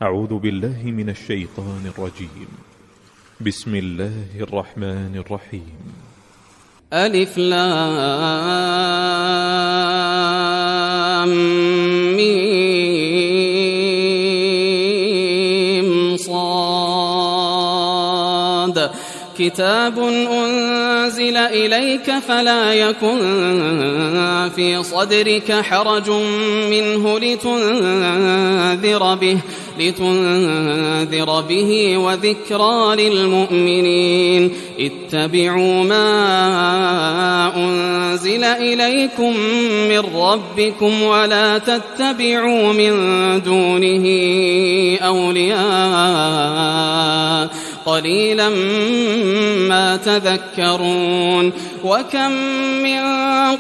أعوذ بالله من الشيطان الرجيم. بسم الله الرحمن الرحيم. ألف لام ميم صاد كتاب أنزل إليك فلا يكن في صدرك حرج منه لتنذر به وذكرى للمؤمنين. اتبعوا ما أنزل إليكم من ربكم ولا تتبعوا من دونه أولياء قليلا ما تذكرون. وكم من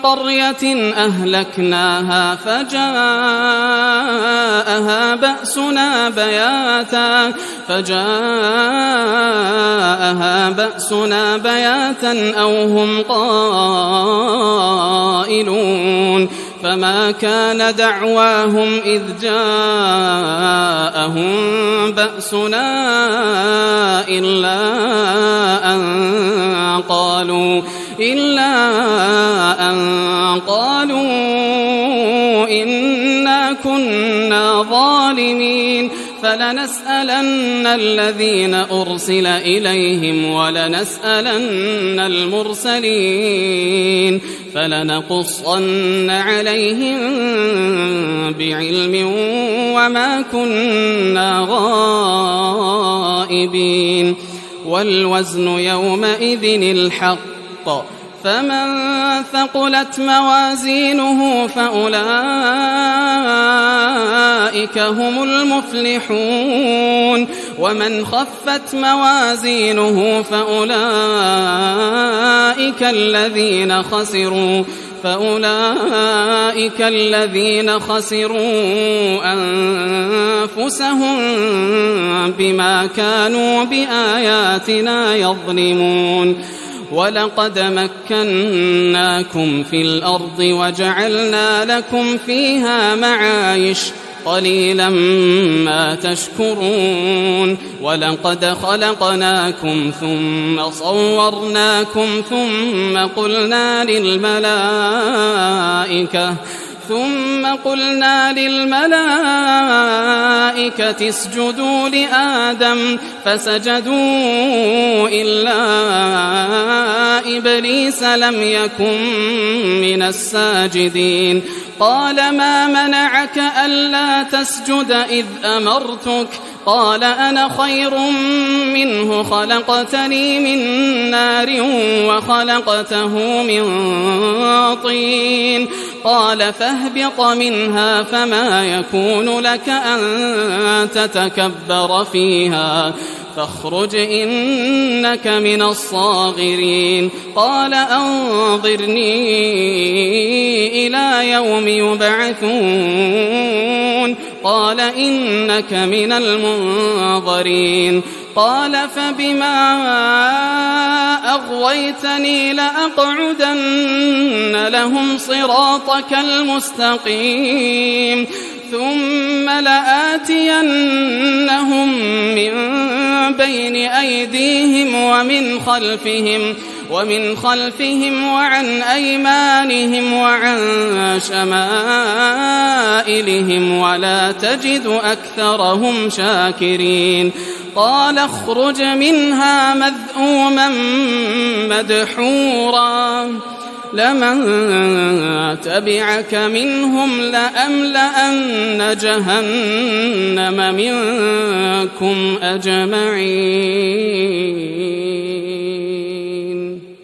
قرية أهلكناها فجاءها بأسنا بياتا أو هم قائلون. فما كان دعواهم إذ جاءهم بأسنا إلا أن قالوا إنا كنا ظالمين. فلنسألن الذين أرسل إليهم ولنسألن المرسلين فلنقصن عليهم بعلم وما كنا غائبين. والوزن يومئذ الحق فمن ثقلت موازينه فأولئك هم المفلحون. ومن خفت موازينه فأولئك الذين خسروا أنفسهم بما كانوا بآياتنا يظلمون. ولقد مكناكم في الأرض وجعلنا لكم فيها معايش قليلا ما تشكرون. ولقد خلقناكم ثم صورناكم ثم قلنا للملائكة اسجدوا لآدم فسجدوا إلا إبليس لم يكن من الساجدين. قال ما منعك ألا تسجد إذ أمرتك؟ قال أنا خير منه خلقتني من نار وخلقته من طين. قال فاهبط منها فما يكون لك أن تتكبر فيها فاخرج إنك من الصاغرين. قال أنظرني إلى يوم يبعثون. قال إنك من المنظرين. قال فبما أغويتني لأقعدن لهم صراطك المستقيم ثم لآتينهم من بين أيديهم ومن خلفهم وعن أيمانهم وعن شمائلهم ولا تجد أكثرهم شاكرين. قال اخرج منها مذءوما مدحورا لمن تبعك منهم لأملأن جهنم منكم أجمعين.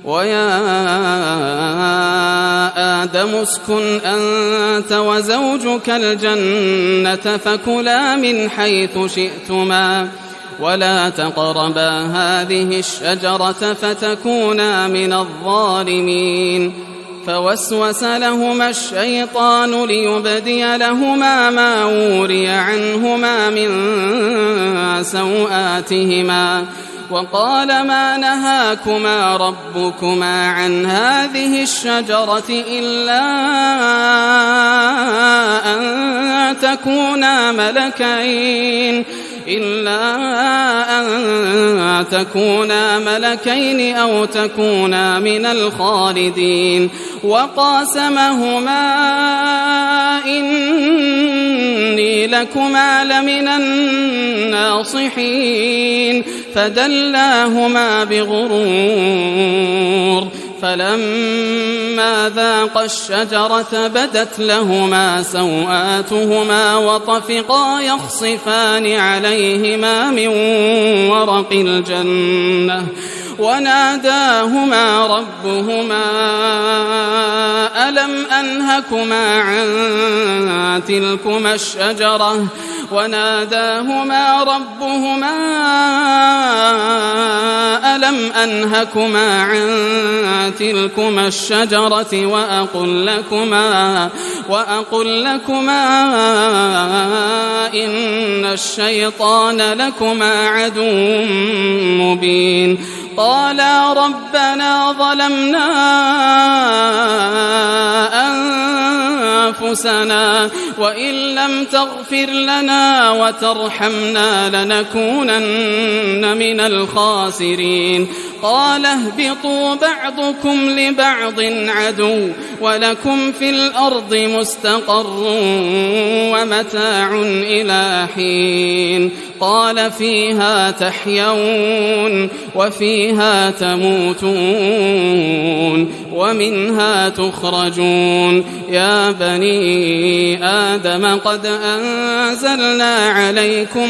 ويا آدم اسكن أنت وزوجك الجنة فكلا من حيث شئتما ولا تقربا هذه الشجرة فتكونا من الظالمين. فوسوس لهما الشيطان ليبدي لهما ما وري عنهما من سوآتهما وقال ما نهاكما ربكما عن هذه الشجرة إلا أن تكونا ملكين إلا أن تكونا ملكين أو تكونا من الخالدين وقاسمهما إني لكما لمن الناصحين فدلاهما بغرور فلما ذاقا الشجرة بدت لهما سوآتهما وطفقا يخصفان عليهما من ورق الجنة وناداهما ربهما ألم أنهكما عن تلكما الشجرة وأقل لكما إن الشيطان لكما عدو مبين قالا ربنا ظلمنا أنفسنا وإن لم تغفر لنا وترحمنا لنكونن من الخاسرين قال اهبطوا بعضكم لبعض عدو ولكم في الأرض مستقر ومتاع إلى حين قال فيها تحيون وفيها تموتون ومنها تخرجون يا بني آدم قد أنزلنا عليكم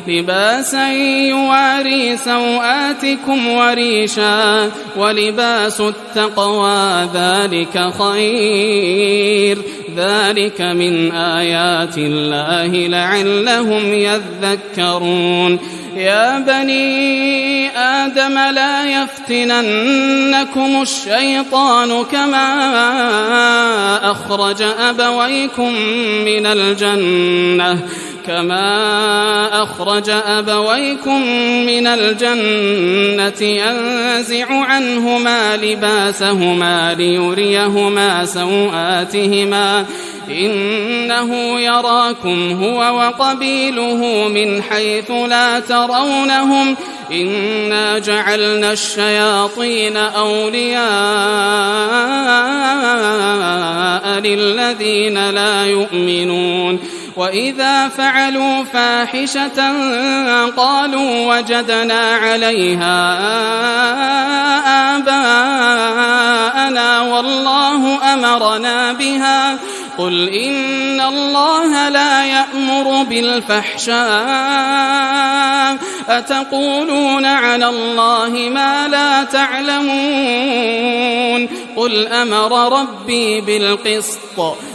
لباسا يواري سوآتكم وريشا ولباس التقوى ذلك خير ذلك من آيات الله لعلهم يذكرون يا بني آدم لا يفتننكم الشيطان كما أخرج أبويكم من الجنة ينزع عنهما لباسهما ليريهما سوآتهما إنه يراكم هو وقبيله من حيث لا ترونهم إنا جعلنا الشياطين أولياء للذين لا يؤمنون وإذا فعلوا فاحشة قالوا وجدنا عليها آباءنا والله أمرنا بها قل إن الله لا يأمر بالفحشاء أتقولون على الله ما لا تعلمون قل أمر ربي بالقسط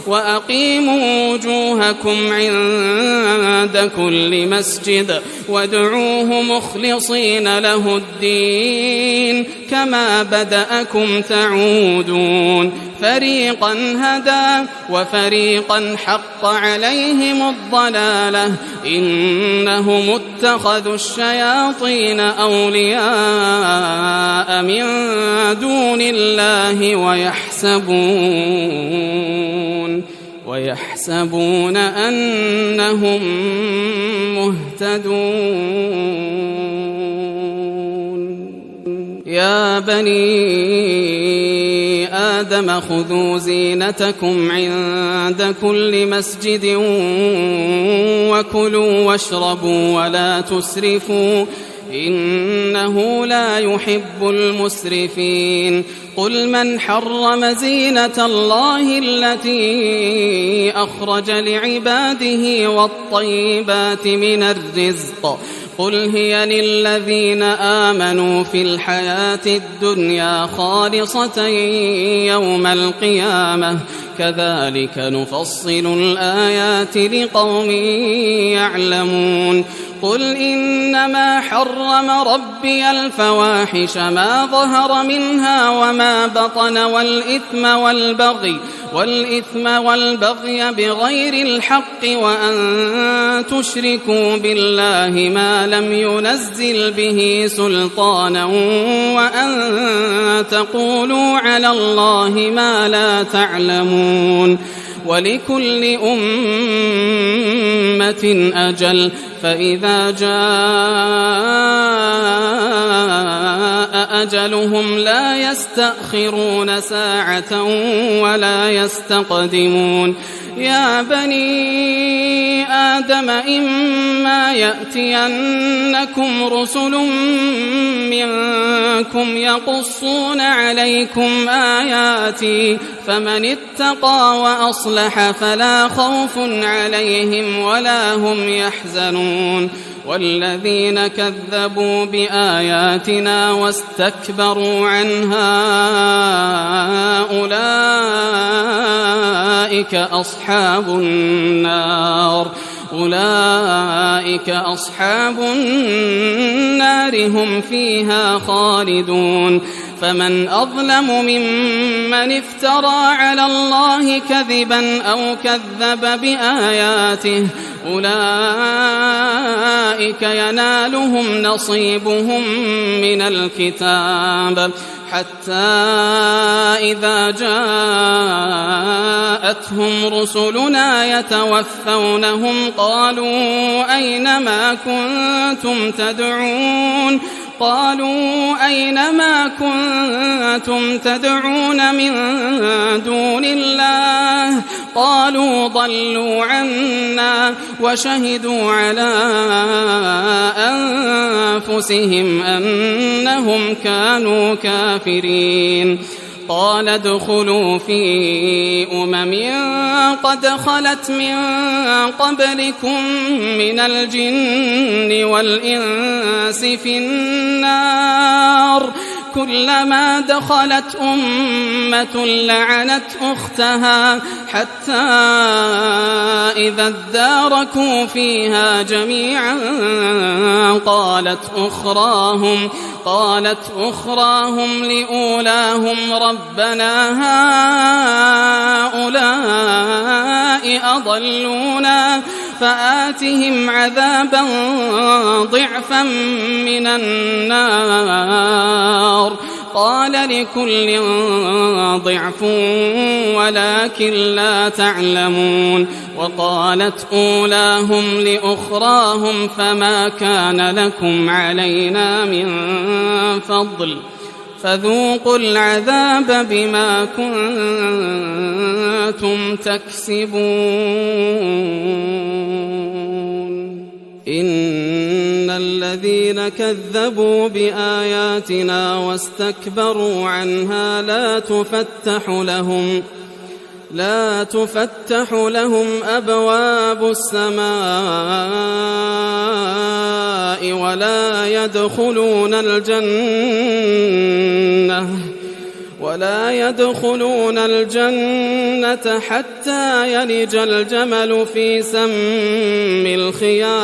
وأقيموا وجوهكم عند كل مسجد وادعوه مخلصين له الدين كما بدأكم تعودون فريقا هدى وفريقا حق عليهم الضلالة إنهم اتخذوا الشياطين أولياء من دون الله ويحسبون أنهم مهتدون يا بني آدم خذوا زينتكم عند كل مسجد وكلوا واشربوا ولا تسرفوا إنه لا يحب المسرفين قل من حرم زينة الله التي أخرج لعباده والطيبات من الرزق قل هي للذين آمنوا في الحياة الدنيا خالصة يوم القيامة كذلك نفصل الآيات لقوم يعلمون قل إنما حرم ربي الفواحش ما ظهر منها وما بطن والإثم والبغي بغير الحق وأن تشركوا بالله ما لم ينزل به سلطانا وأن تقولوا على الله ما لا تعلمون ولكل أمة أجل فإذا جاء أجلهم لا يستأخرون ساعة ولا يستقدمون يا بني آدم إما يأتينكم رسل منكم يقصون عليكم آياتي فمن اتقى وأصلح فلا خوف عليهم ولا هم يحزنون والذين كذبوا بآياتنا واستكبروا عنها أولئك أصحاب النار هم فيها خالدون فمن أظلم ممن افترى على الله كذبا أو كذب بآياته أولئك ينالهم نصيبهم من الكتاب حتى إذا جاءتهم رسلنا يتوفونهم قالوا أين ما كنتم تدعون من دون الله قالوا ضلوا عنا وشهدوا على أنفسهم أنهم كانوا كافرين قال ادخلوا في قد خلت من قبلكم من الجن والإنس في النار كلما دخلت أمة لعنت أختها حتى إذا اداركوا فيها جميعا قالت أخراهم لأولاهم ربنا هؤلاء أضلونا فآتهم عذابا ضعفا من النار قال لكل ضعف ولكن لا تعلمون وقالت أولاهم لأخراهم فما كان لكم علينا من فضل فذوقوا العذاب بما كنتم تكسبون إن الذين كذبوا بآياتنا واستكبروا عنها لا تفتح لهم أبواب السماء ولا يدخلون الجنة حتى يلج الجمل في سم الخياط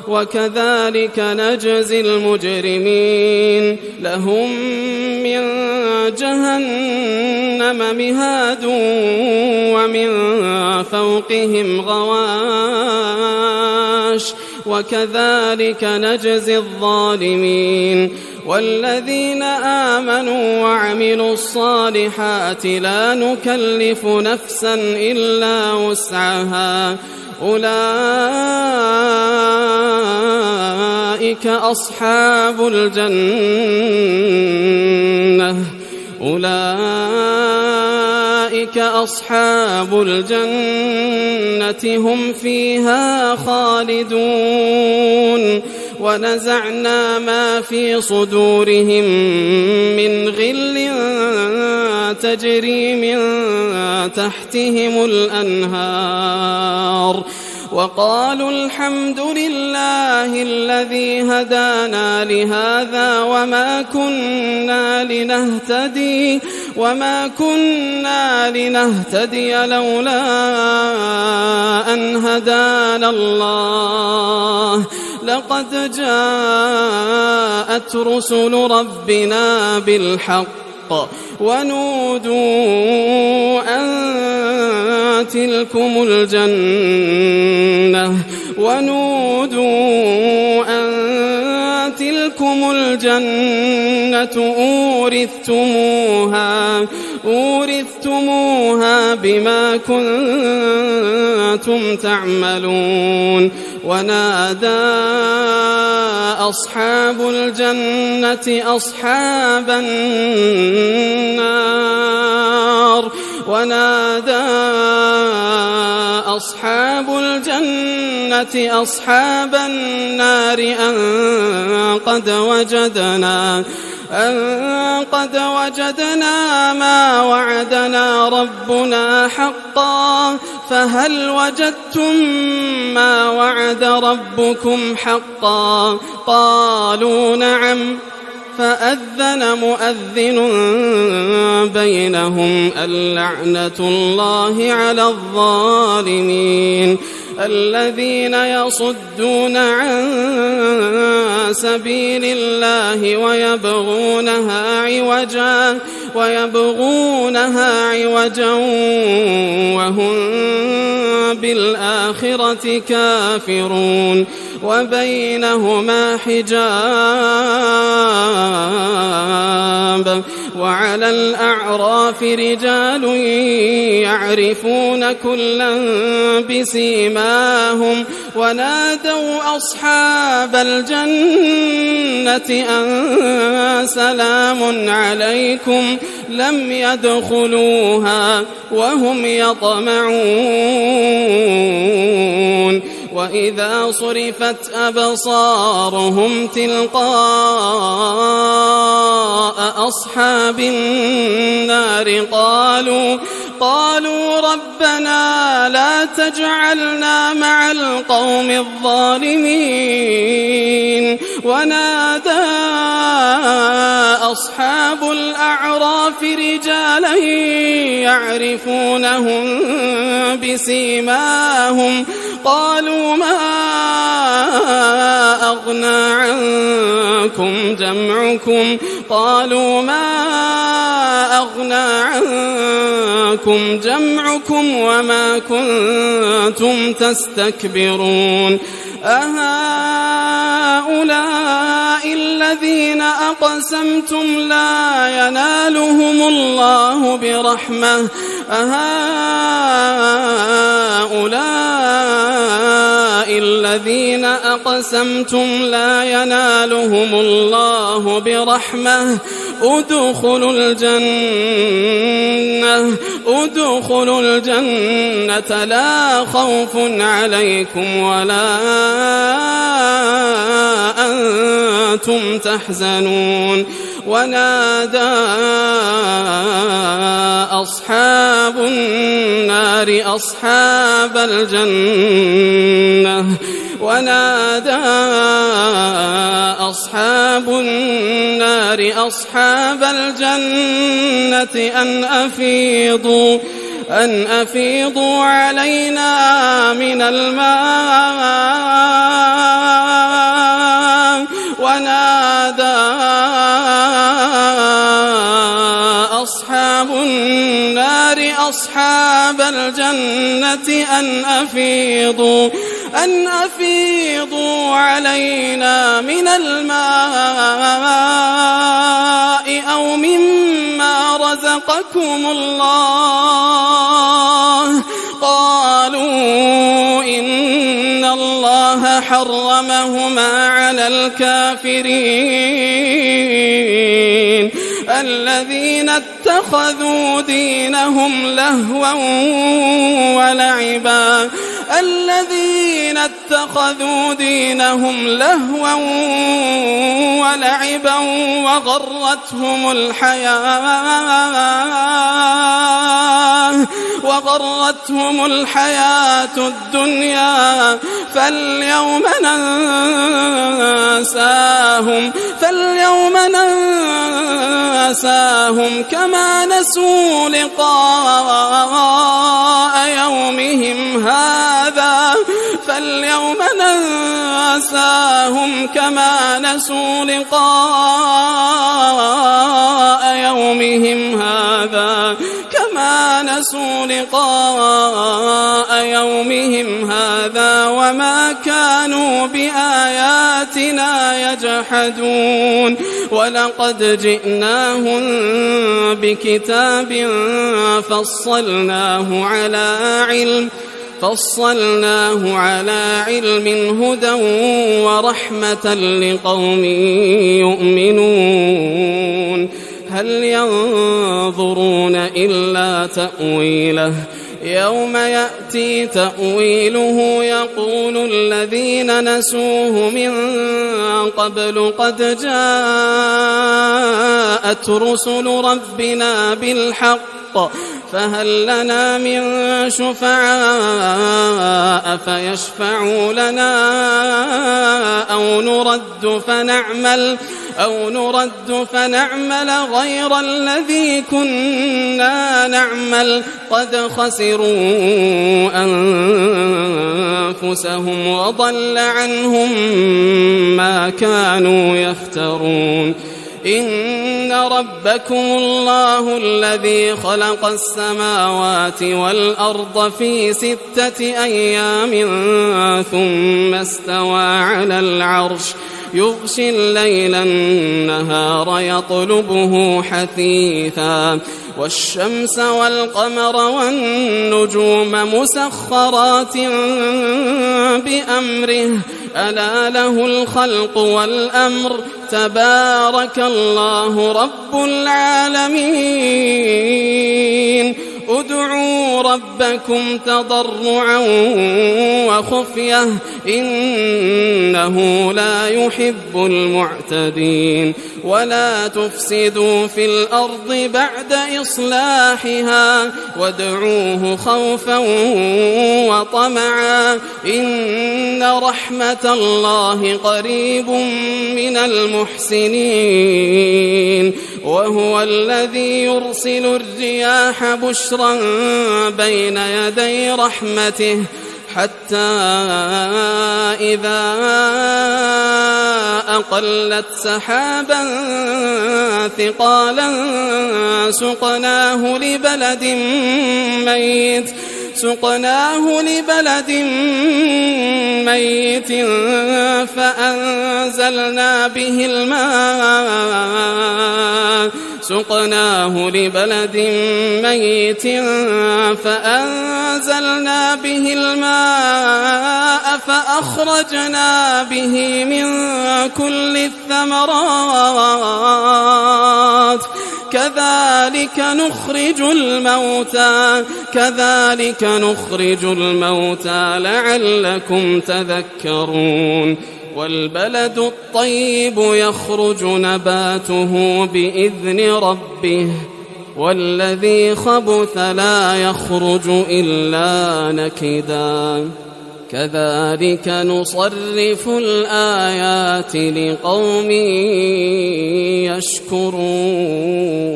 وكذلك نجزي المجرمين لهم من جهنم مهاد ومن فوقهم غواش وكذلك نجزي الظالمين والذين آمنوا وعملوا الصالحات لا نكلف نفسا إلا وسعها أولئك أصحاب الجنة هم فيها خالدون ونزعنا ما في صدورهم من غل تجري من تحتهم الأنهار وقالوا الحمد لله الذي هدانا لهذا وما كنا لنهتدي لولا أن هدانا الله لقد جاءت رسل ربنا بالحق ونودوا أن تلكم الجنة أورثتموها بما كنتم تعملون. ونادى أصحاب الجنة أصحاب النار أن قد وجدنا ما وعدنا ربنا حقا فهل وجدتم ما وعد ربكم حقا؟ قالوا نعم. فأذن مؤذن بينهم اللعنة الله على الظالمين. الذين يصدون عن سبيل الله ويبغونها عوجا وهم بالآخرة كافرون. وبينهما حجاب. وعلى الأعراف رجال يعرفون كلا بسيماهم ونادوا أصحاب الجنة أن سلام عليكم لم يدخلوها وهم يطمعون. وإذا صرفت أبصارهم تلقاء أصحاب النار قالوا ربنا لا تجعلنا مع القوم الظالمين. ونادى أصحاب الأعراف رجالا يعرفونهم بسيماهم قالوا ما أغنى عنكم جمعكم وما كنتم تستكبرون. أهؤلاء الذين أقسمتم لا ينالهم الله برحمة ادخلوا الجنة لا خوف عليكم ولا أنتم تحزنون. ونادى أصحاب النار أصحاب الجنة أن أفيضوا علينا من الماء. ونادى أصحاب النار أصحاب الجنة أن أفيضوا علينا من الماء أو مما رزقكم الله. قالوا إن الله حرمهما على الكافرين. الذين اتخذوا دينهم لهوا ولعبا وغرتهم الحياة الدنيا فاليوم ننساهم كما نسوا لقاء يومهم هذا كما كما نسوا لقاء يومهم هذا وما كانوا بآياتنا يجحدون ولقد جئناهم بكتاب فصلناه على علم هدى ورحمة لقوم يؤمنون هل ينظرون إلا تأويله يوم يأتي تأويله يقول الذين نسوه من قبل قد جاءت رسل ربنا بالحق فهل لنا من شفعاء فيشفعوا لنا أو نرد فنعمل غير الذي كنا نعمل قد خسروا أنفسهم وضل عنهم ما كانوا يفترون إن ربكم الله الذي خلق السماوات والأرض في 6 أيام ثم استوى على العرش يغشي الليل النهار يطلبه حثيثا والشمس والقمر والنجوم مسخرات بأمره ألا له الخلق والأمر تبارك الله رب العالمين ادعوا ربكم تضرعا وخفية إنه لا يحب المعتدين ولا تفسدوا في الأرض بعد إصلاحها وادعوه خوفا وطمعا إن رحمة الله قريب من المحسنين وهو الذي يرسل الرياح بشرا بين يدي رحمته حتى إذا أقلت سحابا ثقالا سقناه لبلد ميت فأنزلنا به الماء فأخرجنا به من كل الثمرات كذلك نخرج الموتى لعلكم تذكرون والبلد الطيب يخرج نباته بإذن ربه والذي خبث لا يخرج إلا نكدا كذلك نصرف الآيات لقوم يشكرون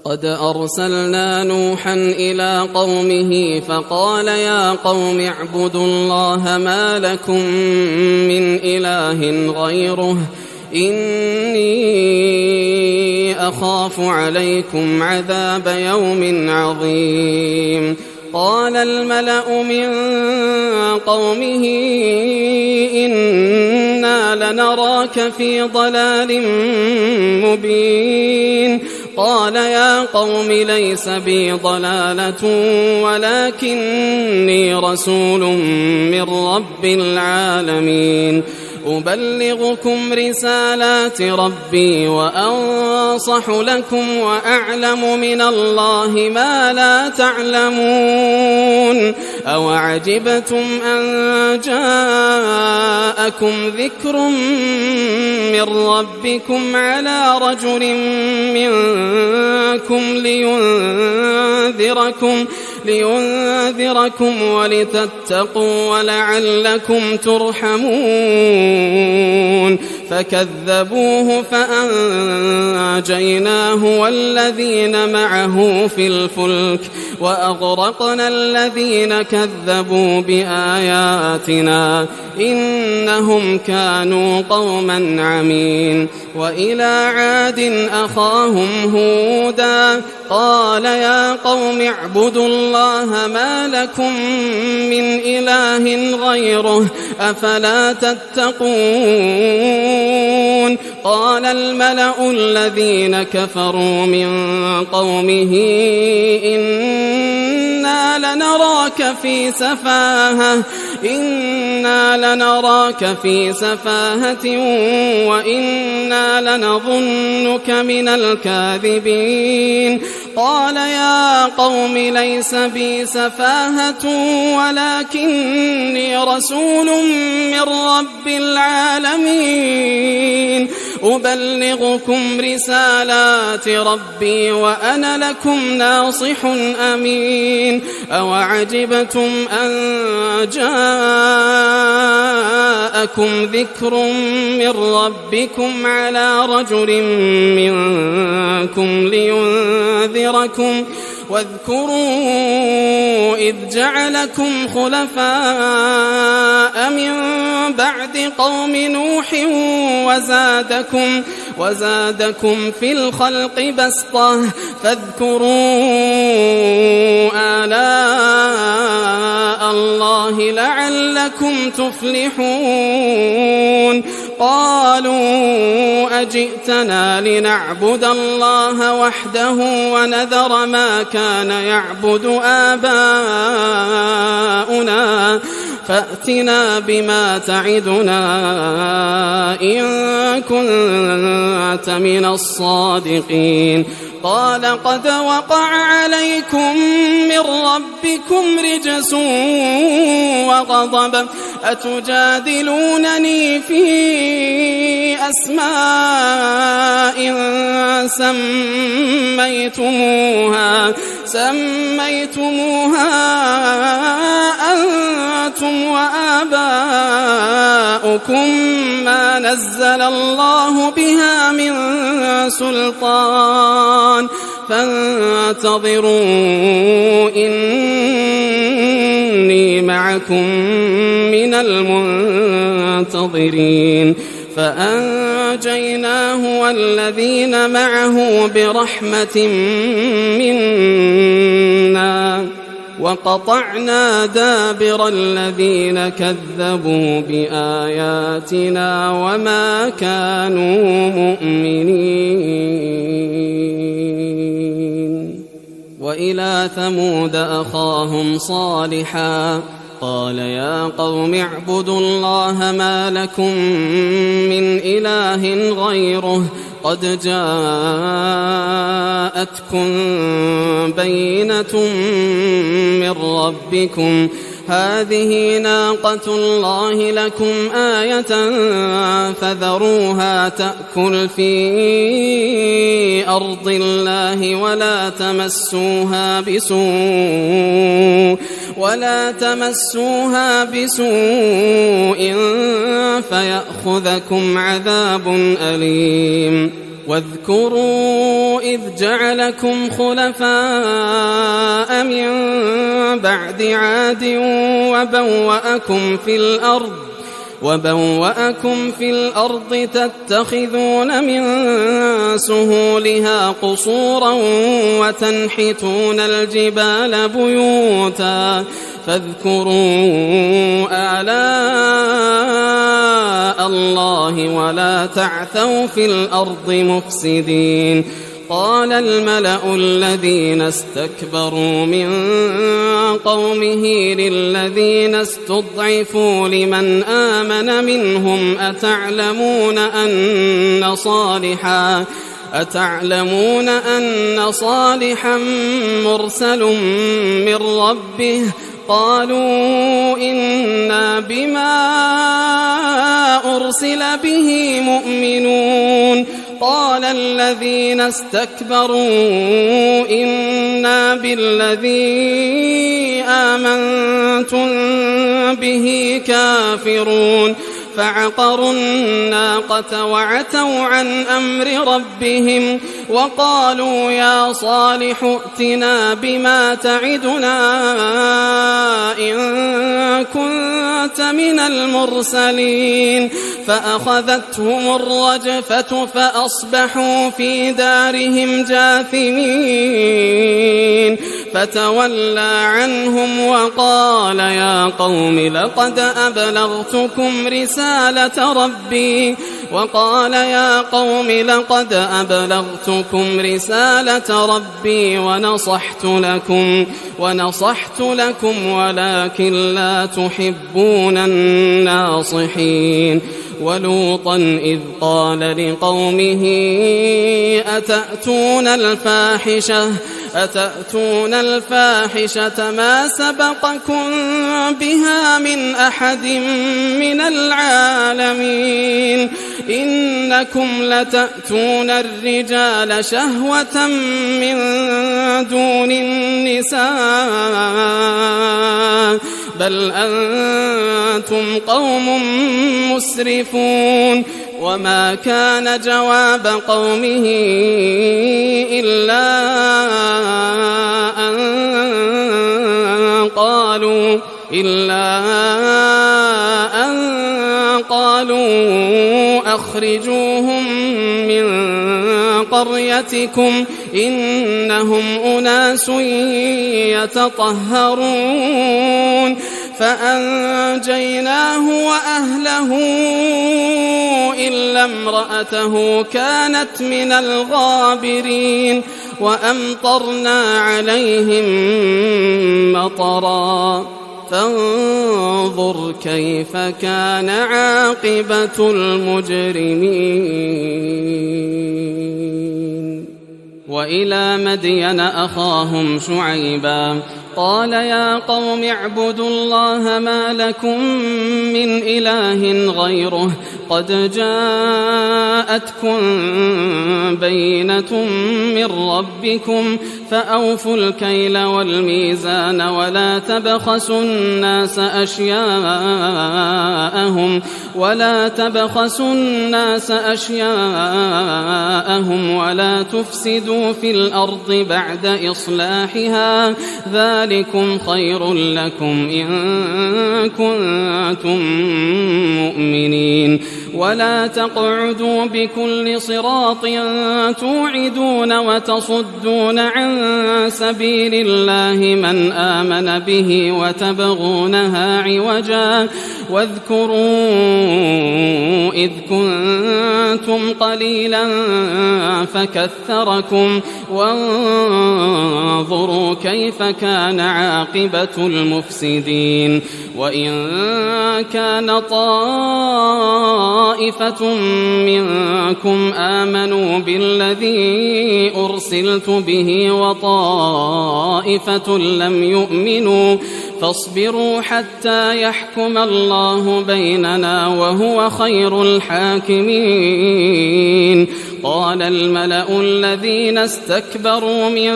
لقد أرسلنا نوحا إلى قومه فقال يا قوم اعبدوا الله ما لكم من إله غيره إني أخاف عليكم عذاب يوم عظيم قال الملأ من قومه إنا لنراك في ضلال مبين قال يا قوم ليس بي ضلالة ولكني رسول من رب العالمين أبلغكم رسالات ربي وأنصح لكم وأعلم من الله ما لا تعلمون أوعجبتم أن جاءكم ذكر من ربكم على رجل منكم لينذركم لينذركم ولتتقوا ولعلكم ترحمون فكذبوه فأنجيناه والذين معه في الفلك وأغرقنا الذين كذبوا بآياتنا إنهم كانوا قوما عمين وإلى عاد أخاهم هودا قال يا قوم اعبدوا الله ما لكم من إله غيره أفلا تتقون قال الملأ الذين كفروا من قومه إنا لنراك في سفاهة وإنا لنظنك من الكاذبين قال يا قوم ليس بي سفاهة ولكني رسول من رب العالمين أبلغكم رسالات ربي وأنا لكم ناصح أمين أوعجبتم أن جاءكم ذكر من ربكم على رجل منكم لينذركم واذكروا إذ جعلكم خلفاء من بعد قوم نوح وزادكم في الخلق بسطة فاذكروا آلاء الله لعلكم تفلحون قالوا أجئتنا لنعبد الله وحده ونذر ما كان يعبد آباؤنا فأتنا بما تعدنا إن كنت من الصادقين قال قد وقع عليكم من ربكم رجس وغضب أتجادلونني في أسماء سميتموها أنتم وآباؤكم ما نزل الله بها من سلطان فانتظروا إني معكم من المنتظرين فأنجيناه والذين معه برحمة منا وقطعنا دابر الذين كذبوا بآياتنا وما كانوا مؤمنين وإلى ثمود أخاهم صالحا قال يا قوم اعبدوا الله ما لكم من إله غيره قد جاءتكم بينة من ربكم هذه ناقة الله لكم آية فذروها تأكل في أرض الله ولا تمسوها بسوء فيأخذكم عذاب أليم واذكروا إذ جعلكم خلفاء من بعد عاد وبوأكم في الأرض تتخذون من سهولها قصورا وتنحتون الجبال بيوتا فاذكروا آلاء الله ولا تعثوا في الأرض مفسدين قال الملأ الذين استكبروا من قومه للذين استضعفوا لمن آمن منهم أتعلمون أن صالحا مرسل من ربه قالوا إنا بما أرسل به مؤمنون قال الذين استكبروا إنا بالذي آمنتم به كافرون فعقروا الناقة وعتوا عن أمر ربهم وقالوا يا صالح ائتنا بما تعدنا إن كنت من المرسلين فأخذتهم الرجفة فأصبحوا في دارهم جاثمين فتولى عنهم وقال يا قوم لقد أبلغتكم رسالة ربي ونصحت لكم ولكن لا تحبون الناصحين ولوطا إذ قال لقومه أتأتون الفاحشة ما سبقكم بها من أحد من العالمين إنكم لتأتون الرجال شهوة من دون النساء بل أنتم قوم مسرفون وما كان جواب قومه إلا أن قالوا أخرجوهم من قريتكم إنهم أناس يتطهرون فأنجيناه وأهله إلا امرأته كانت من الغابرين وأمطرنا عليهم مطرا فانظر كيف كان عاقبة المجرمين وإلى مدين أخاهم شعيبا قال يا قوم اعبدوا الله ما لكم من إله غيره قد جاءتكم بينة من ربكم فأوفوا الكيل والميزان ولا تبخسوا الناس أشياءهم ولا تفسدوا في الأرض بعد إصلاحها ذلكم خير لكم إن كنتم مؤمنين ولا تقعدوا بكل صراط توعدون وتصدون عن سبيل الله من آمن به وتبغونها عوجا واذكروا إذ كنتم قليلا فكثركم وانظروا كيف كان عاقبة المفسدين وإن كان طائفة منكم آمنوا بالذي أرسلت به وطائفة لم يؤمنوا فاصبروا حتى يحكم الله بيننا وهو خير الحاكمين قال الملأ الذين استكبروا من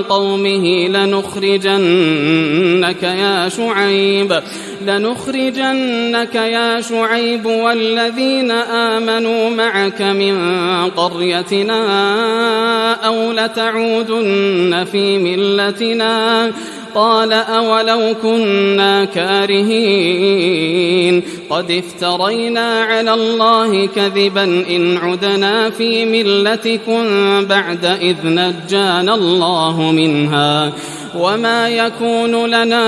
قومه لنخرجنك يا شعيب والذين آمنوا معك من قريتنا أو لتعودن في ملتنا قال أولو كنا كارهين قد افترينا على الله كذبا إن عدنا في ملتكم بعد إذ نجانا الله منها وما يكون لنا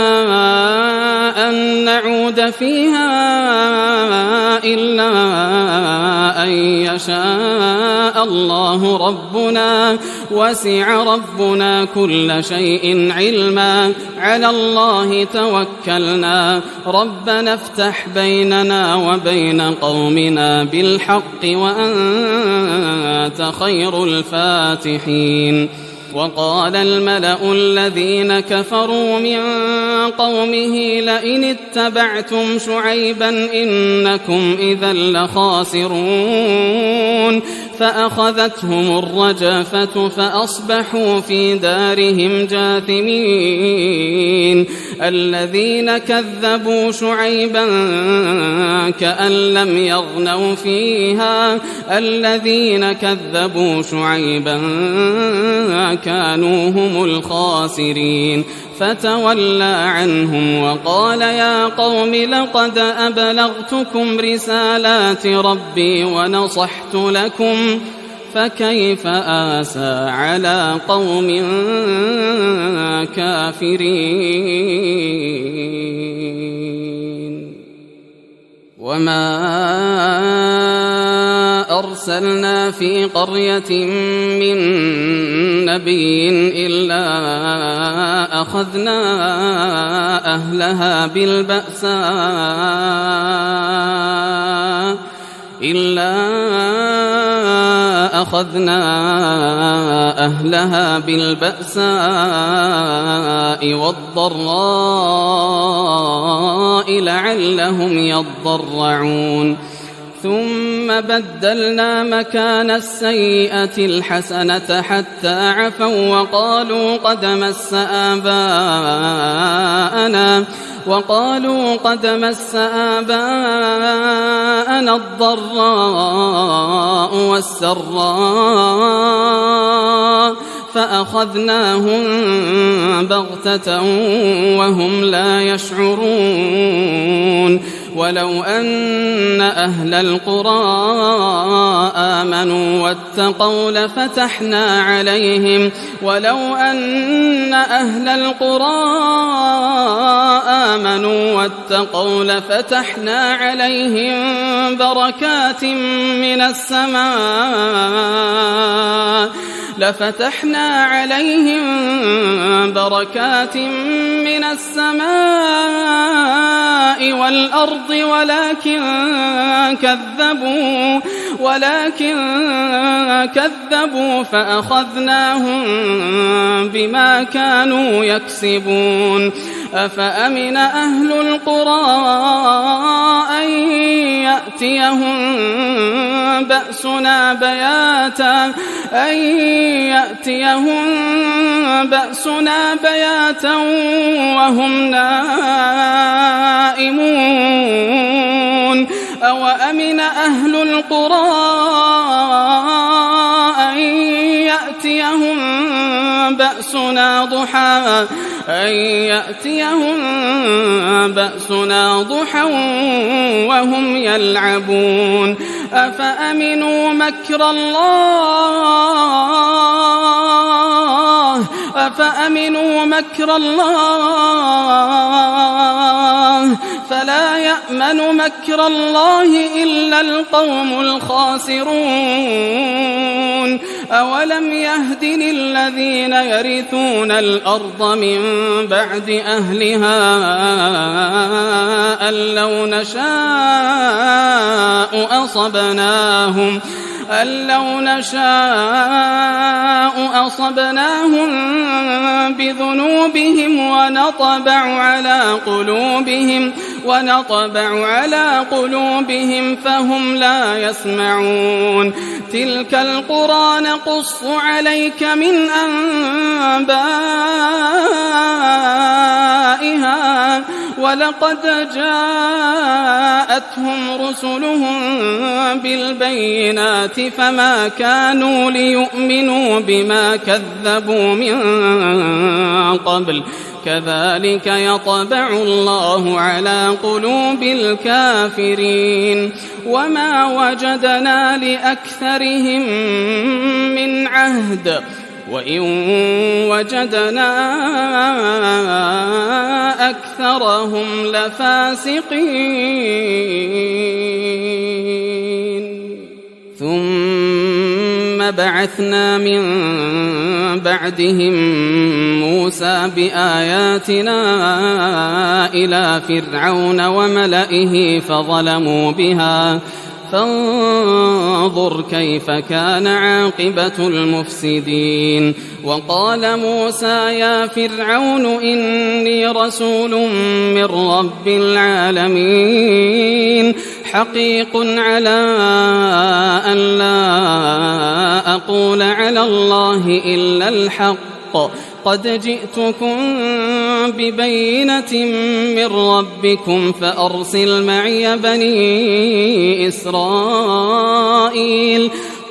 أن نعود فيها إلا أن يشاء الله ربنا وسع ربنا كل شيء علما على الله توكلنا ربنا افتح بيننا وبين قومنا بالحق وأنت خير الفاتحين وقال الملأ الذين كفروا من قومه لئن اتبعتم شعيبا إنكم إذا لخاسرون فأخذتهم الرجفة فأصبحوا في دارهم جاثمين الذين كذبوا شعيبا كأن لم يغنوا فيها الذين كذبوا شعيبا كانوا هم الخاسرين فتولى عنهم وقال يا قوم لقد أبلغتكم رسالات ربي ونصحت لكم فكيف آسى على قوم كافرين وما أرسلنا في قرية من نبي إلا أخذنا أهلها بالبأساء والضراء لعلهم يضرعون ثم بدلنا مكان السيئة الحسنة حتى عفوا وقالوا قد مس آباءنا الضراء والسراء فأخذناهم بغتة وهم لا يشعرون ولو أن أهل القرى آمنوا واتقوا لفتحنا عليهم بركات من السماء والأرض ولكن كذبوا فأخذناهم بما كانوا يكسبون أفأمن أهل القرى أن يأتيهم بأسنا بياتا وهم نائمون أوأمن أهل القرى أن يأتيهم بأسنا ضحى وهم يلعبون أفأمنوا مكر الله فلا يأمن مكر الله إلا القوم الخاسرون أولم يهد للذين يرثون الأرض من بعد أهلها أن لو نشاء أصبناهم بذنوبهم ونطبع على قلوبهم فهم لا يسمعون تلك القرى نقص عليك من أنبائها ولقد جاءتهم رسلهم بالبينات فما كانوا ليؤمنوا بما كذبوا من قبل كذلك يطبع الله على قلوب الكافرين وما وجدنا لأكثرهم من عهد وإن وجدنا أكثرهم لفاسقين ثم بعثنا من بعدهم موسى بآياتنا إلى فرعون وملئه فظلموا بها فانظر كيف كان عاقبة المفسدين وقال موسى يا فرعون إني رسول من رب العالمين حقيق على أن لا أقول على الله إلا الحق قد جئتكم ببينة من ربكم فأرسل معي بني إسرائيل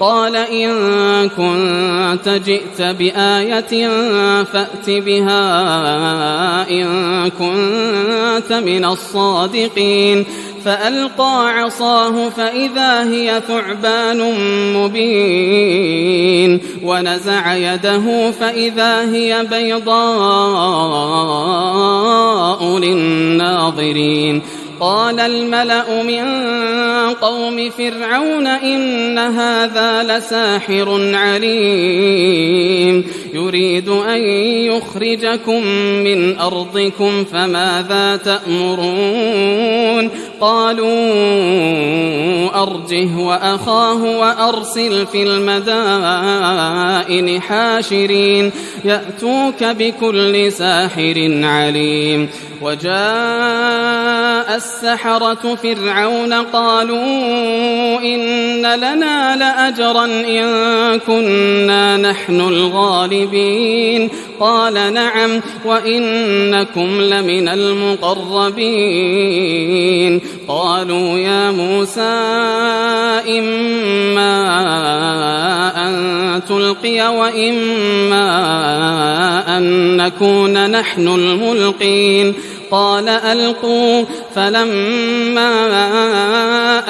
قال إن كنت جئت بآية فأت بها إن كنت من الصادقين فألقى عصاه فإذا هي ثعبان مبين ونزع يده فإذا هي بيضاء للناظرين قال الملأ من قوم فرعون إن هذا لساحر عليم يريد أن يخرجكم من أرضكم فماذا تأمرون قالوا أرجه وأخاه وأرسل في المدائن حاشرين يأتوك بكل ساحر عليم وجاء السحرة فرعون قالوا إن لنا لأجرا إن كنا نحن الغالبين قال نعم وإنكم لمن المقربين قالوا يا موسى إما أن تلقي وإما أن نكون نحن الملقين قال ألقوا فلما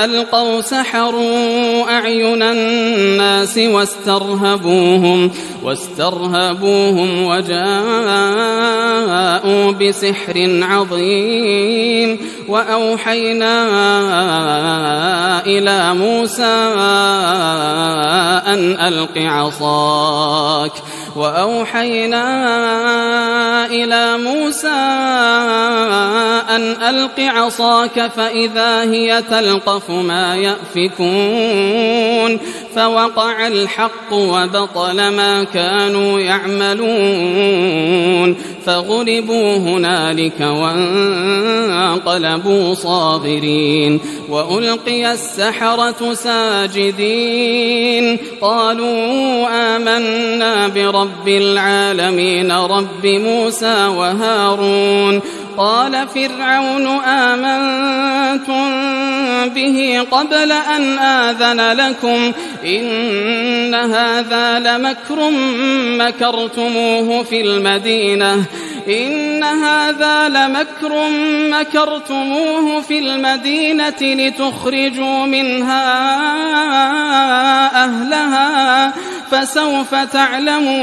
ألقوا سحروا أعين الناس واسترهبوهم وجاءوا بسحر عظيم وأوحينا إلى موسى أن ألق عصاك فإذا هي تلقف ما يأفكون فوقع الحق وبطل ما كانوا يعملون فغلبوا هنالك وانقلبوا صاغرين وألقي السحرة ساجدين قالوا آمنا برب العالمين رب موسى وهارون قال فرعون آمنتم به قبل أن آذن لكم إن هذا لمكر مكرتموه في المدينة لتخرجوا منها أهلها فسوف تعلمون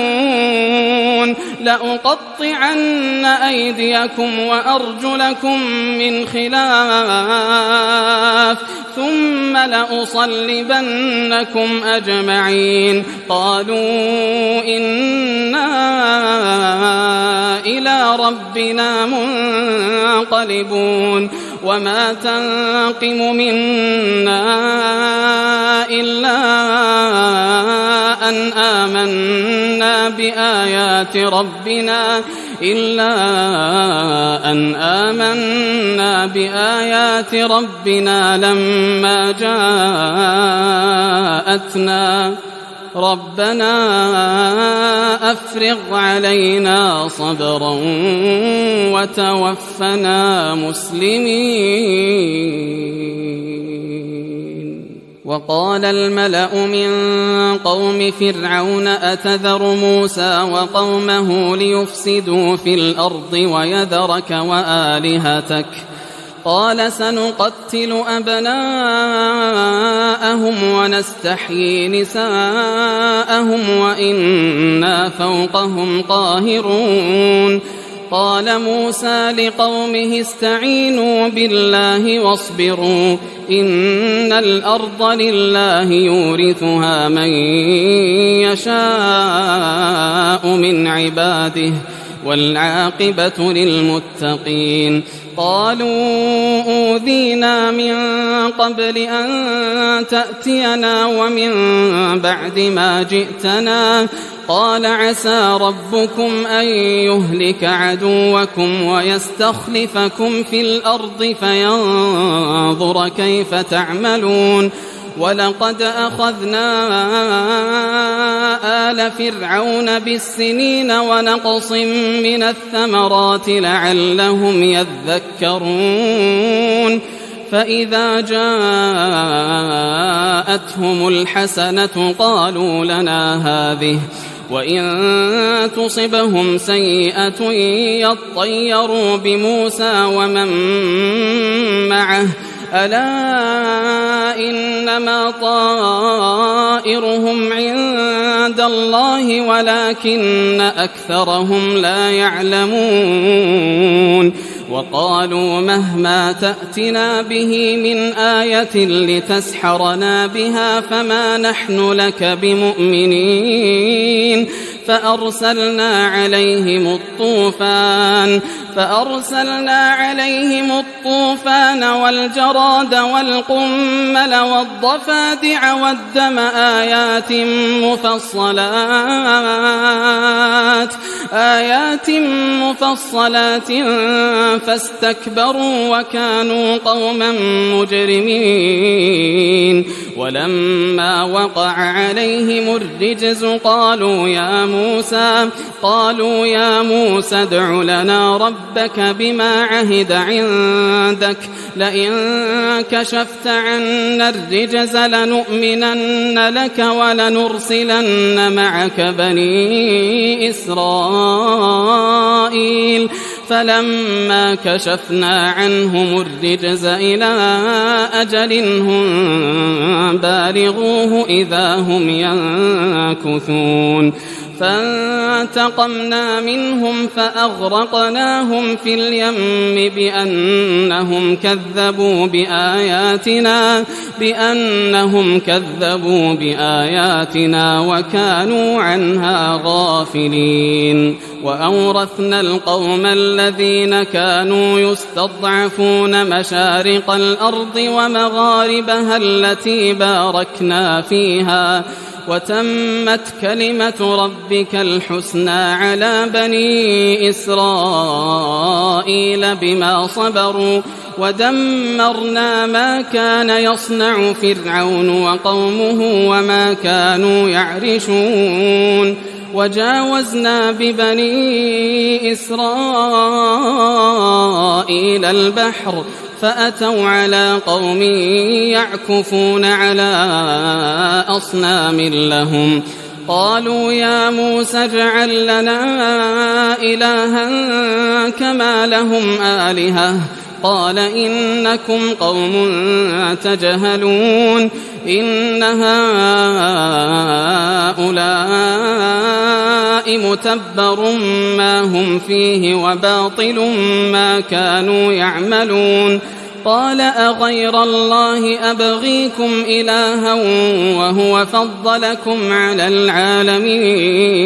لأقطعن أيديكم وأرجلكم من خلاف ثم لأصلبنكم أجمعين قالوا إنا إلى ربنا منقلبون وما تنقم منا إلا أن آمنا بآيات ربنا لما جاءتنا ربنا أفرغ علينا صبرا وتوفنا مسلمين. وقال الملأ من قوم فرعون أتذر موسى وقومه ليفسدوا في الأرض ويذرك وآلهتك قال سنقتل أبناءهم ونستحيي نساءهم وإنا فوقهم قاهرون. قال موسى لقومه استعينوا بالله واصبروا إن الأرض لله يورثها من يشاء من عباده والعاقبة للمتقين. قالوا أوذينا من قبل أن تأتينا ومن بعد ما جئتنا قال عسى ربكم أن يهلك عدوكم ويستخلفكم في الأرض فينظر كيف تعملون. ولقد أخذنا آل فرعون بالسنين ونقص من الثمرات لعلهم يذكرون. فإذا جاءتهم الحسنة قالوا لنا هذه وإن تصبهم سيئة يطيروا بموسى ومن معه ألا إنما طائرهم عند الله ولكن أكثرهم لا يعلمون. وقالوا مهما تأتنا به من آية لتسحرنا بها فما نحن لك بمؤمنين. فأرسلنا عليهم الطوفان والجراد والقمل والضفادع والدم آيات مفصلات فاستكبروا وكانوا قوما مجرمين. ولما وقع عليهم الرجز قالوا يا موسى ادع لنا ربك بما عهد عندك لئن كشفت عنا الرجز لنؤمنن لك ولنرسلن معك بني إسرائيل. فلما كشفنا عنهم الرجز إلى أجل هم بالغوه إذا هم ينكثون. فانتقمنا منهم فأغرقناهم في اليم بأنهم كذبوا بآياتنا وكانوا عنها غافلين. وأورثنا القوم الذين كانوا يستضعفون مشارق الأرض ومغاربها التي باركنا فيها وتمت كلمة ربك الحسنى على بني إسرائيل بما صبروا ودمرنا ما كان يصنع فرعون وقومه وما كانوا يعرشون. وجاوزنا ببني إسرائيل البحر فأتوا على قوم يعكفون على أصنام لهم قالوا يا موسى اجعل لنا إلها كما لهم آلهة قال إنكم قوم تجهلون إن هؤلاء متبر ما هم فيه وباطل ما كانوا يعملون. قال أغير الله أبغيكم إلها وهو فضلكم على العالمين.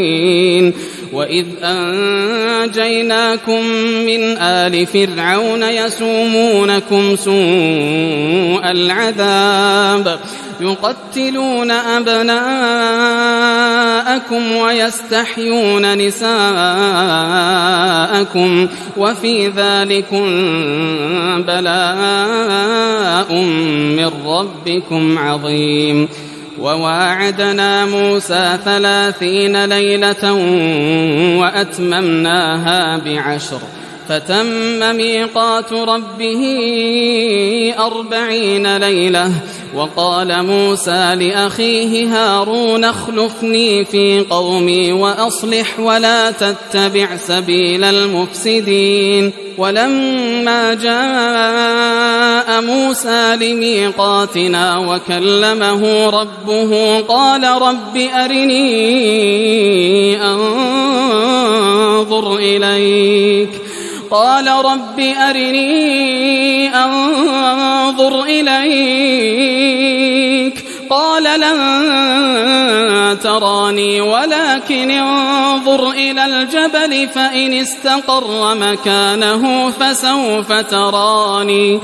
وإذ أنجيناكم من آل فرعون يسومونكم سوء العذاب يقتلون أبناءكم ويستحيون نساءكم وفي ذلكم بلاء من ربكم عظيم. وواعدنا موسى 30 ليلة وأتممناها ب10 فتم ميقات ربه 40 ليلة. وقال موسى لأخيه هارون اخلفني في قومي وأصلح ولا تتبع سبيل المفسدين. ولما جاء موسى لميقاتنا وكلمه ربه قال رب أرني أنظر إليك قال قال لن تراني ولكن انظر إلى الجبل فإن استقر مكانه فسوف تراني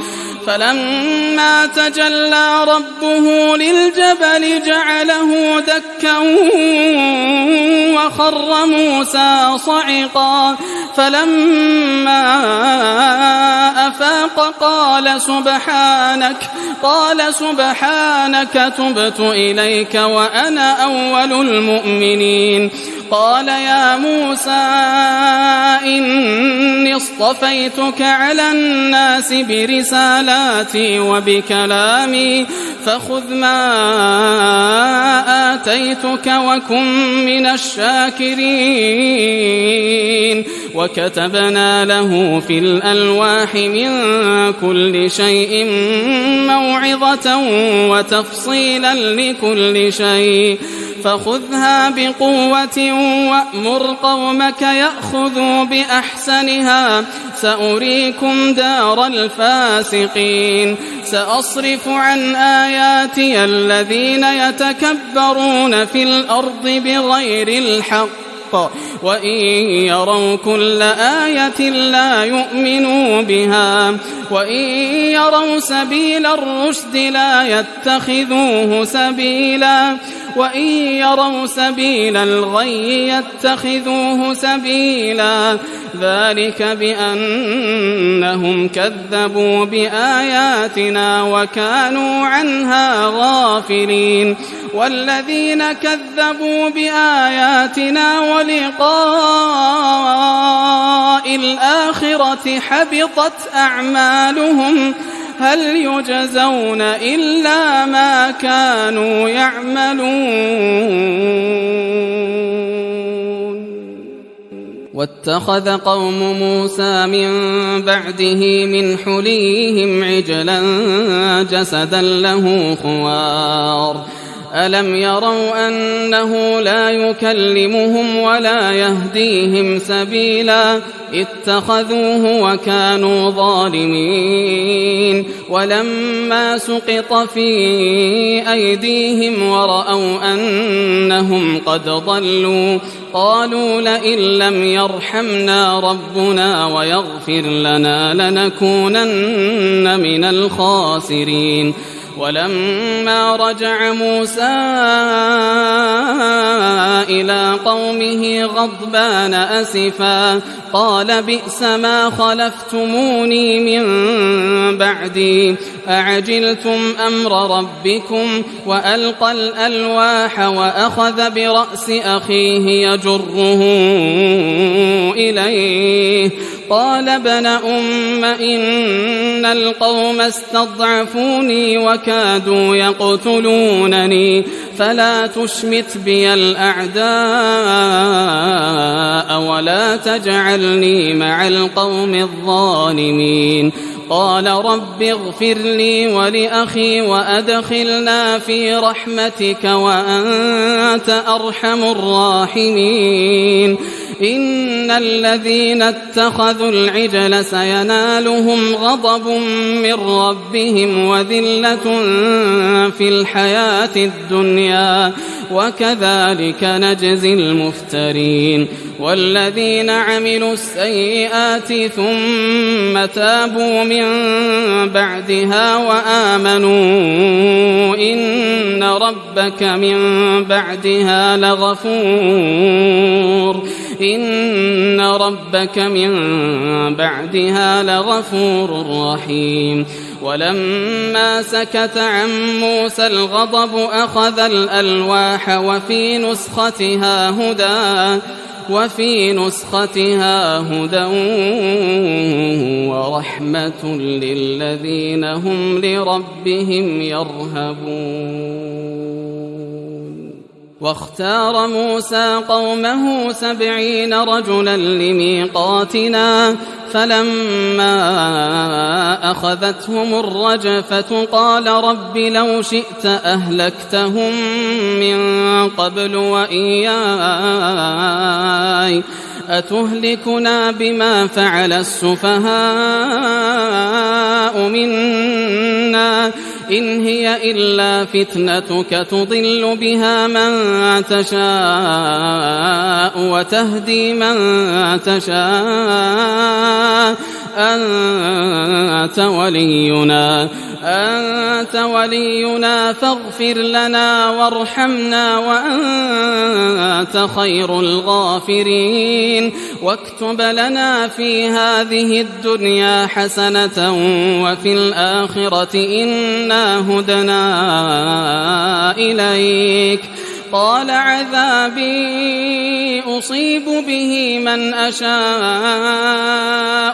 فلما تجلى ربه للجبل جعله دكا وخر موسى صعقا فلما أفاق قال سبحانك تبت إليك وأنا أول المؤمنين قال يا موسى إني اصطفيتك على الناس برسالاتي وبكلامي فخذ ما آتيتك وكن من الشاكرين وكتبنا له في الألواح من كل شيء موعظة وتفصيلا لكل شيء فخذها بقوة وأمر قومك يأخذوا بأحسنها سأريكم دار الفاسقين سأصرف عن آياتي الذين يتكبرون في الأرض بغير الحق وإن يروا كل آية لا يؤمنوا بها وإن يروا سبيل الرشد لا يتخذوه سبيلا وإن يروا سبيل الغي يتخذوه سبيلا ذلك بأنهم كذبوا بآياتنا وكانوا عنها غافلين والذين كذبوا بآياتنا ولقاء الآخرة حبطت أعمالهم هل يجزون إلا ما كانوا يعملون واتخذ قوم موسى من بعده من حليهم عجلا جسدا له خوار ألم يروا أنه لا يكلمهم ولا يهديهم سبيلا اتخذوه وكانوا ظالمين ولما سقط في أيديهم ورأوا أنهم قد ضلوا قالوا لئن لم يرحمنا ربنا ويغفر لنا لنكونن من الخاسرين ولما رجع موسى إلى قومه غضبان أسفا قال بئس ما خلفتموني من بعدي أعجلتم أمر ربكم وألقى الألواح وأخذ برأس أخيه يجره إليه قال ابن أم إن القوم استضعفوني وكادوا يقتلونني فلا تشمت بي الأعداء ولا تجعلني مع القوم الظالمين قال رب اغفر لي ولأخي وأدخلنا في رحمتك وأنت أرحم الراحمين إن الذين اتخذوا العجل سينالهم غضب من ربهم وذلة في الحياة الدنيا وكذلك نجزي المفترين والذين عملوا السيئات ثم تابوا من بعدها وآمنوا إن ربك من بعدها لغفور إن ربك من بعدها لغفور رحيم ولما سكت عن موسى الغضب أخذ الألواح وفي نسختها هدى ورحمة للذين هم لربهم يرهبون واختار موسى قومه 70 رجلا لميقاتنا فلما أخذتهم الرجفة قال رب لو شئت أهلكتهم من قبل وإياي أتهلكنا بما فعل السفهاء منا إن هي إلا فتنتك تضل بها من تشاء وتهدي من تشاء أنت ولينا فاغفر لنا وارحمنا وأنت خير الغافرين واكتب لنا في هذه الدنيا حسنة وفي الآخرة إنا هدنا إليك قال عذابي أصيب به من أشاء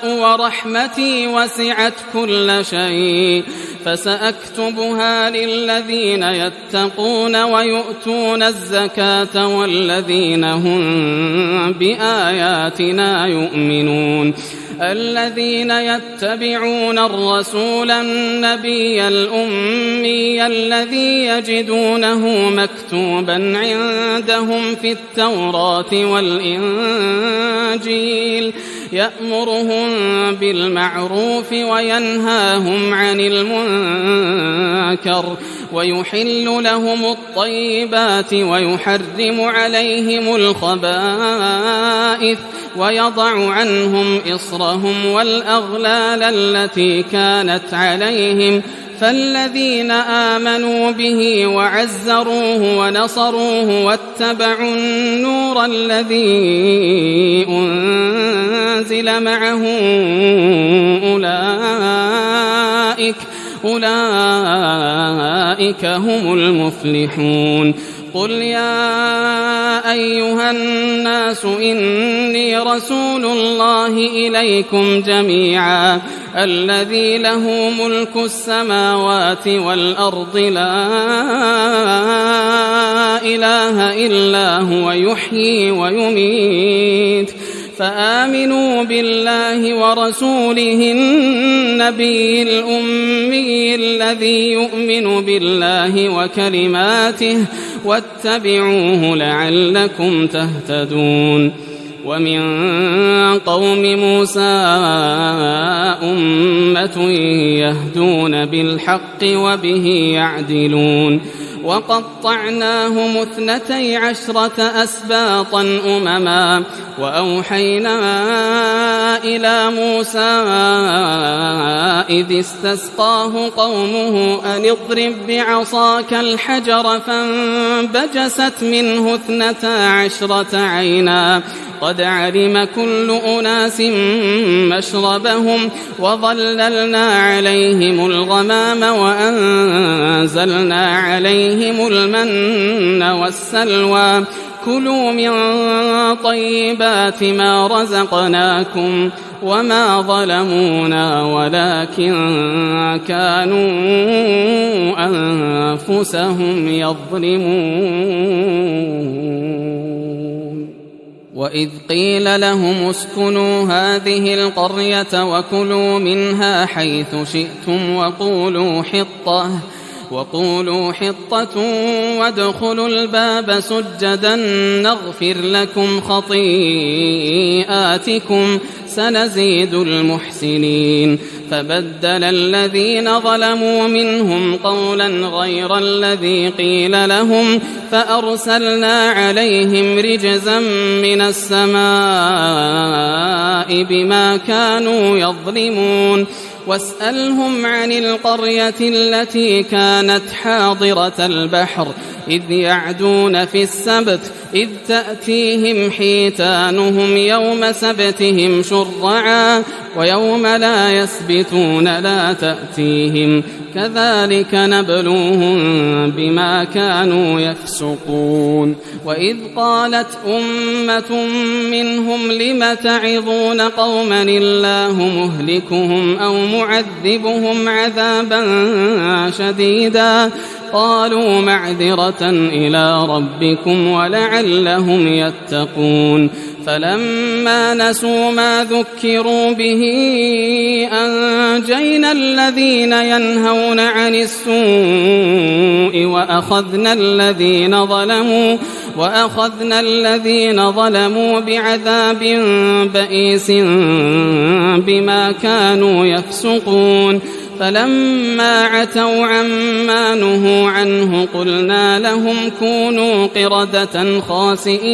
ورحمتي وسعت كل شيء فسأكتبها للذين يتقون ويؤتون الزكاة والذين هم بآياتنا يؤمنون الذين يتبعون الرسول النبي الأمي الذي يجدونه مكتوبا عندهم في التوراة والإنجيل يأمرهم بالمعروف وينهاهم عن المنكر ويحل لهم الطيبات ويحرم عليهم الخبائث ويضع عنهم إصرهم والأغلال التي كانت عليهم فالذين آمنوا به وعزروه ونصروه واتبعوا النور الذي أنزل معه أولئك هم المفلحون قل يا أيها الناس إني رسول الله إليكم جميعا الذي له ملك السماوات والأرض لا إله إلا هو يحيي ويميت فآمنوا بالله ورسوله النبي الأمي الذي يؤمن بالله وكلماته واتبعوه لعلكم تهتدون ومن قوم موسى أمة يهدون بالحق وبه يعدلون وقطعناهم 12 أسباطا أمما وأوحينا إلى موسى إذ استسقاه قومه أن اضرب بعصاك الحجر فانبجست منه 12 عينا قد علم كل أناس مشربهم وظللنا عليهم الغمام وأنزلنا عليهم المن والسلوى كلوا من طيبات ما رزقناكم وما ظلمونا ولكن كانوا أنفسهم يظلمون وإذ قيل لهم اسكنوا هذه القرية وكلوا منها حيث شئتم وقولوا حطة وادخلوا الباب سجدا نغفر لكم خطيئاتكم سنزيد المحسنين فبدل الذين ظلموا منهم قولا غير الذي قيل لهم فأرسلنا عليهم رجزا من السماء بما كانوا يظلمون واسألهم عن القرية التي كانت حاضرة البحر إذ يعدون في السبت إذ تأتيهم حيتانهم يوم سبتهم شرعا ويوم لا يسبتون لا تأتيهم كذلك نبلوهم بما كانوا يفسقون وإذ قالت أمة منهم لم تعظون قوما الله مهلكهم أو معذبهم عذابا شديدا قالوا معذرة إلى ربكم ولعلهم يتقون فلما نسوا ما ذكروا به أنجينا الذين ينهون عن السوء وأخذنا الذين ظلموا بعذاب بئيس بما كانوا يفسقون فلما عتوا عما نهوا عنه قلنا لهم كونوا قردة خاسئين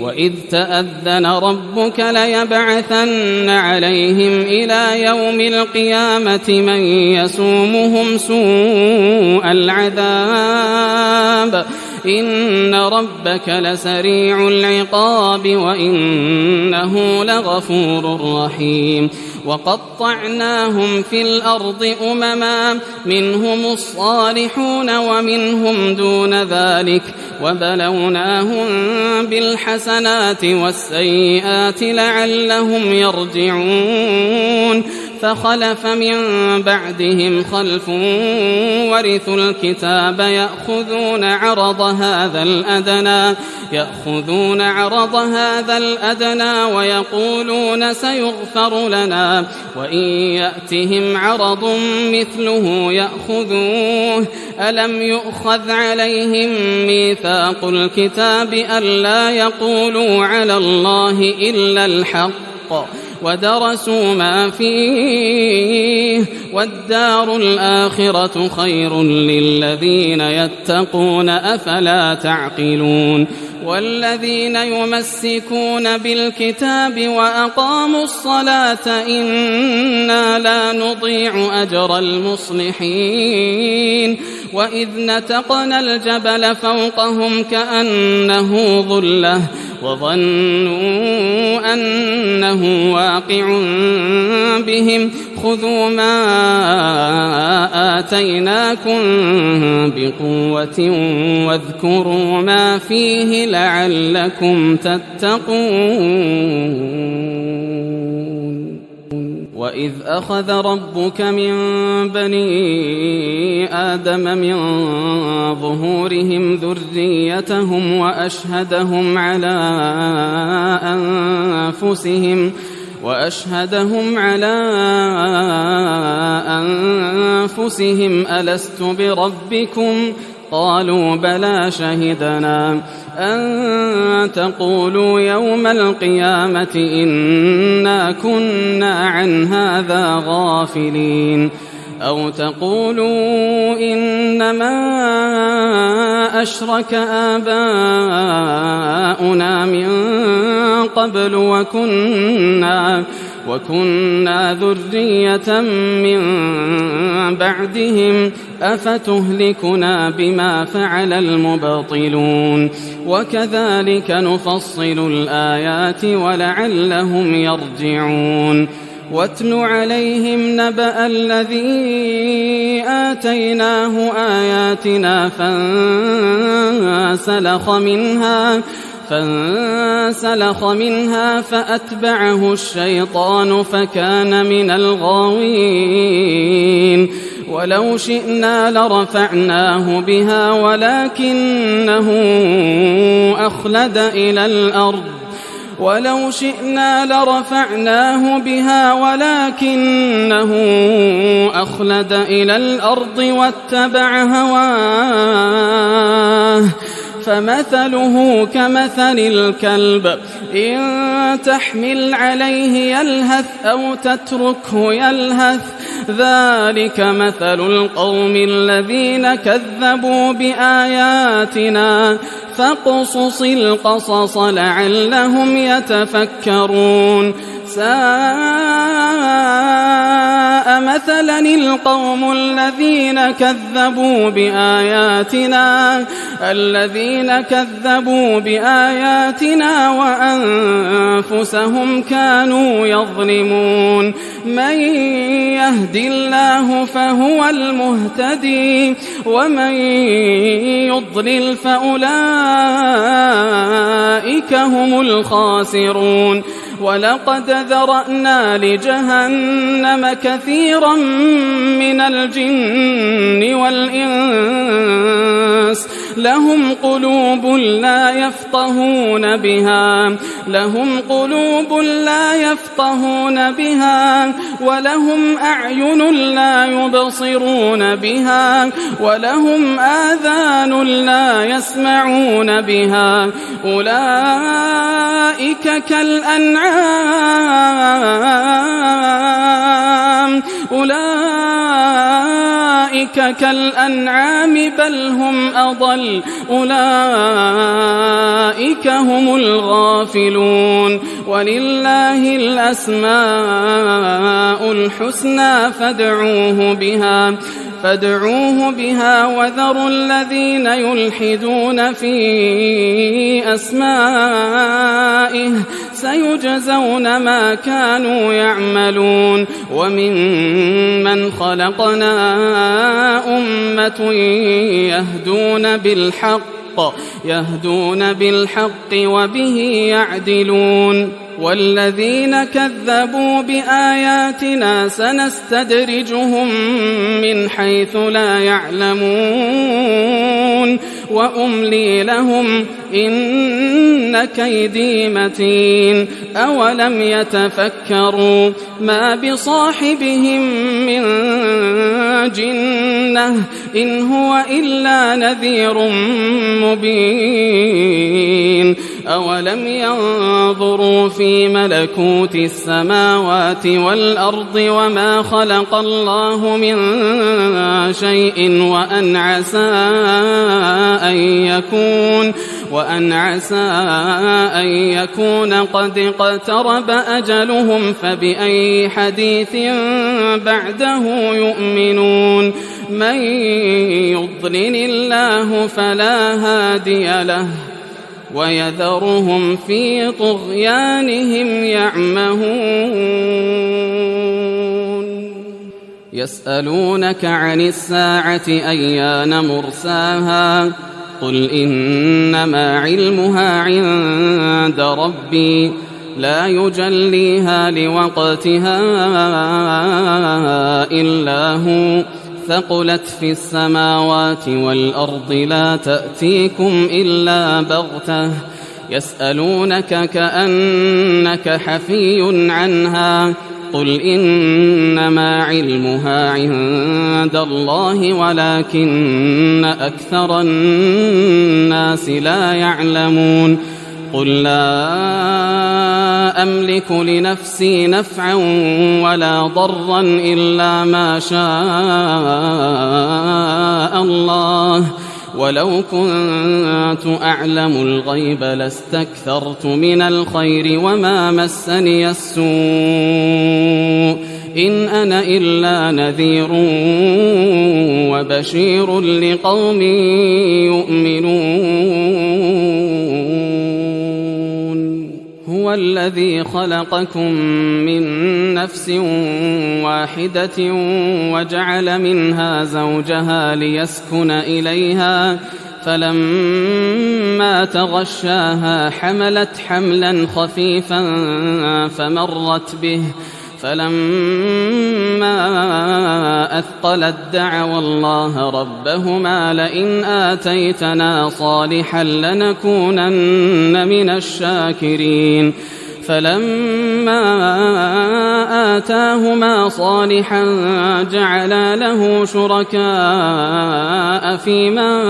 وإذ تأذن ربك ليبعثن عليهم إلى يوم القيامة من يسومهم سوء العذاب إن ربك لسريع العقاب وإنه لغفور رحيم وقطعناهم في الأرض أمما منهم الصالحون ومنهم دون ذلك وبلوناهم بالحسنات والسيئات لعلهم يرجعون فخلف من بعدهم خلف ورثوا الكتاب يأخذون عرض هذا الأدنى ويقولون سيغفر لنا وإن يأتهم عرض مثله يأخذوه ألم يؤخذ عليهم ميثاق الكتاب ألا يقولوا على الله إلا الحق ودرسوا ما فيه والدار الآخرة خير للذين يتقون أفلا تعقلون والذين يمسكون بالكتاب وأقاموا الصلاة إنا لا نضيع أجر المصلحين وإذ نتقنا الجبل فوقهم كأنه ظلة وظنوا أنه واقع بهم خذوا ما آتيناكم بقوة واذكروا ما فيه لعلكم تتقون وإذ أخذ ربك من بني آدم من ظهورهم ذريتهم وأشهدهم على أنفسهم ألست بربكم قالوا بلى شهدنا أن تقولوا يوم القيامة إنا كنا عن هذا غافلين أو تقولوا إنما أشرك آباؤنا من قبل وكنا ذرية من بعدهم أفتهلكنا بما فعل المبطلون وكذلك نفصل الآيات ولعلهم يرجعون واتل عليهم نبأ الذي آتيناه آياتنا فانسلخ منها فأتبعه الشيطان فكان من الغاوين ولو شئنا لرفعناه بها ولكنه أخلد إلى الأرض واتبع هواه فمثله كمثل الكلب إن تحمل عليه يلهث أو تتركه يلهث ذلك مثل القوم الذين كذبوا بآياتنا فاقصص القصص لعلهم يتفكرون ساء مثلا القوم الذين كذبوا بآياتنا وأنفسهم كانوا يظلمون من يهد الله فهو المهتدي ومن يضلل فأولئك هم الخاسرون ولقد ذرأنا لجهنم كثيرا من الجن والإنس لهم قلوب لا يفقهون بها ولهم أعين لا يبصرون بها ولهم آذان لا يسمعون بها أولئك كالأنعام كالأنعام بل هم أضل أولئك هم الغافلون ولله الأسماء الحسنى فادعوه بها وذروا الذين يلحدون في أسمائه سيجزون ما كانوا يعملون وممن خلقنا أمة يهدون بالحق وبه يعدلون والذين كذبوا بآياتنا سنستدرجهم من حيث لا يعلمون وأملي لهم إن كيدي متين أولم يتفكروا ما بصاحبهم من جنة إن هو إلا نذير مبين أولم ينظروا في ملكوت السماوات والأرض وما خلق الله من شيء وأن عسى أن يكون قد اقترب أجلهم فبأي حديث بعده يؤمنون من يضلل الله فلا هادي له ويذرهم في طغيانهم يعمهون يسألونك عن الساعة أيان مرساها قل إنما علمها عند ربي لا يجليها لوقتها إلا هو ثقلت في السماوات والأرض لا تأتيكم إلا بغتة يسألونك كأنك حفي عنها قل إنما علمها عند الله ولكن أكثر الناس لا يعلمون قل لا أملك لنفسي نفعا ولا ضرا إلا ما شاء الله ولو كنت أعلم الغيب لاستكثرت من الخير وما مسني السوء إن أنا إلا نذير وبشير لقوم يؤمنون هو الذي خلقكم من نفس واحدة وجعل منها زوجها ليسكن إليها فلما تغشاها حملت حملا خفيفا فمرت به فلما أثقلت دعوا الله ربهما لئن آتيتنا صالحا لنكونن من الشاكرين فلما آتاهما صالحا جعلا له شركاء فيما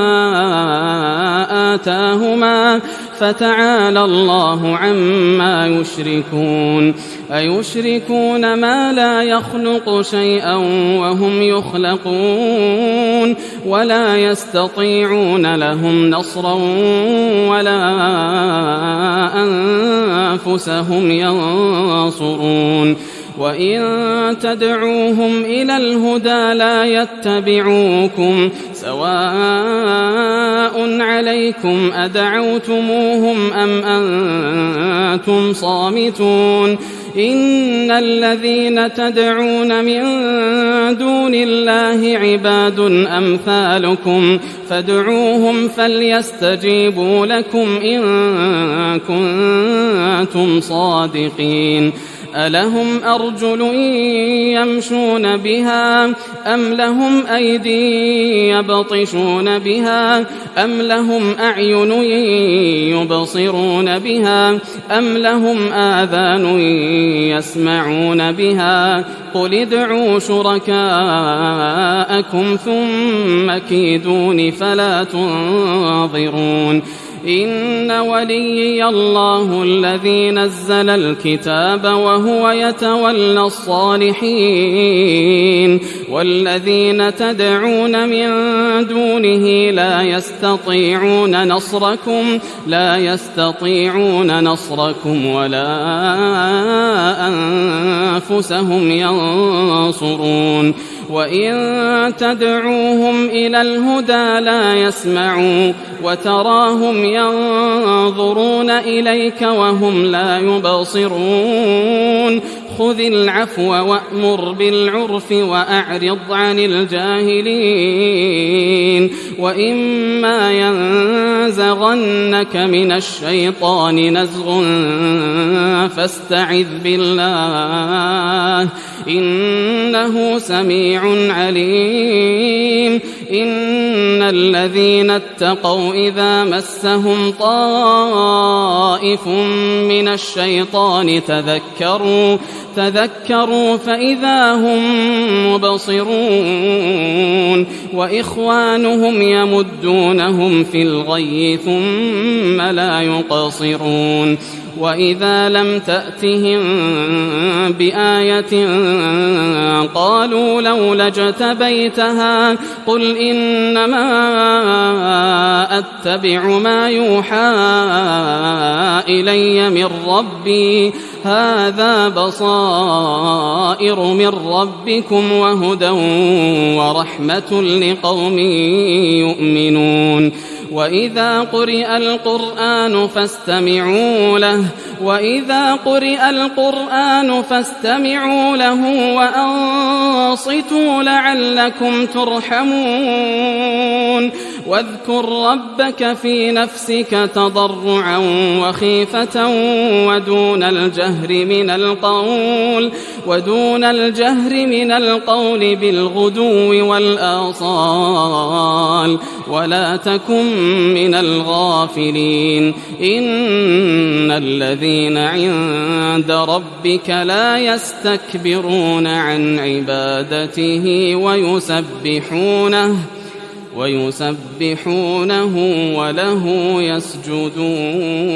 آتاهما فتعالى الله عما يشركون أيشركون ما لا يخلق شيئا وهم يخلقون ولا يستطيعون لهم نصرا ولا أنفسهم ينصرون وإن تدعوهم إلى الهدى لا يتبعوكم سواء عليكم أدعوتموهم أم أنتم صامتون إن الذين تدعون من دون الله عباد أمثالكم فادعوهم فليستجيبوا لكم إن كنتم صادقين ألهم أرجل يمشون بها أم لهم أيدي يبطشون بها أم لهم أعين يبصرون بها أم لهم آذان يسمعون بها قل ادعوا شركاءكم ثم كيدون فلا تنظرون إن وليي الله الذي نزل الكتاب وهو يتولى الصالحين والذين تدعون من دونه لا يستطيعون نصركم ولا أنفسهم ينصرون وإن تدعوهم إلى الهدى لا يسمعوا وتراهم ينظرون إليك وهم لا يبصرون خذ العفو وأمر بالعرف وأعرض عن الجاهلين وإما ينزغنك من الشيطان نزغ فاستعذ بالله إنه سميع عليم إن الذين اتقوا إذا مسهم طائف من الشيطان تذكروا فإذا هم مبصرون وإخوانهم يمدونهم في الغي ثم لا يقصرون وإذا لم تأتهم بآية قالوا لولا اجتبيتها قل إنما أتبع ما يوحى إلي من ربي هذا بصائر من ربكم وهدى ورحمة لقوم يؤمنون وإذا قرئ القرآن فاستمعوا له وأنصتوا لعلكم ترحمون واذكر ربك في نفسك تضرعا وخيفة ودون الجهر من القول بالغدو والآصال ولا تكن من الغافلين إن الذين عند ربك لا يستكبرون عن عبادته ويسبحونه وله يسجدون